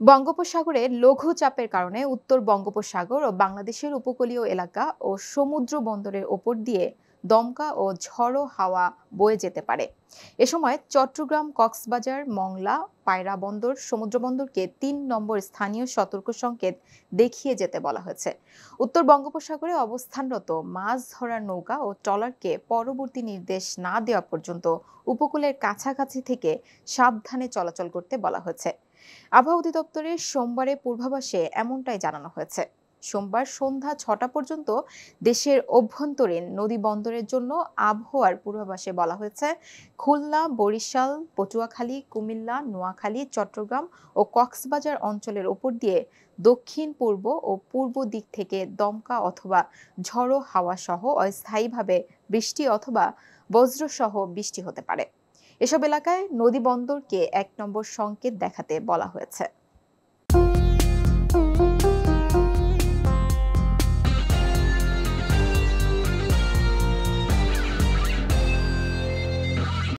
বঙ্গোপসাগরে লঘু চাপের কারণে উত্তর বঙ্গোপসাগর ও বাংলাদেশের উপকূলীয় এলাকা ও সমুদ্র বন্দরের ওপর দিয়ে দমকা ও ঝড়ো হাওয়া বয়ে যেতে পারে। এ সময় চট্টগ্রাম, কক্সবাজার, মংলা, পায়রা বন্দর, সমুদ্র বন্দরকে ৩ নম্বর স্থানীয় সতর্ক সংকেত দেখিয়ে যেতে বলা হয়েছে। উত্তর বঙ্গোপসাগরে অবস্থানরত মাছ ধরার নৌকা ও ট্রলারকে পরবর্তী নির্দেশ না দেওয়া পর্যন্ত উপকূলের কাছাকাছি থেকে সাবধানে চলাচল করতে বলা হয়েছে। আবহাওয়া অধিদপ্তরের সোমবারের পূর্বাভাসে এমনটাই জানানো হয়েছে। সোমবার সন্ধ্যা ৬টা পর্যন্ত দেশের অভ্যন্তরীণ নদী বন্দরের জন্য আবহাওয়ার পূর্বাভাসে বলা হয়েছে, খুলনা, বরিশাল, পটুয়াখালী, কুমিল্লা, নোয়াখালী, চট্টগ্রাম ও কক্সবাজার অঞ্চলের ওপর দিয়ে দক্ষিণ পূর্ব ও পূর্ব দিক থেকে দমকা অথবা ঝড়ো হাওয়া সহ অস্থায়ীভাবে বৃষ্টি অথবা বজ্রসহ বৃষ্টি হতে পারে। এসব এলাকায় নদী বন্দরকে ১ নম্বর সংকেত দেখাতে বলা হয়েছে।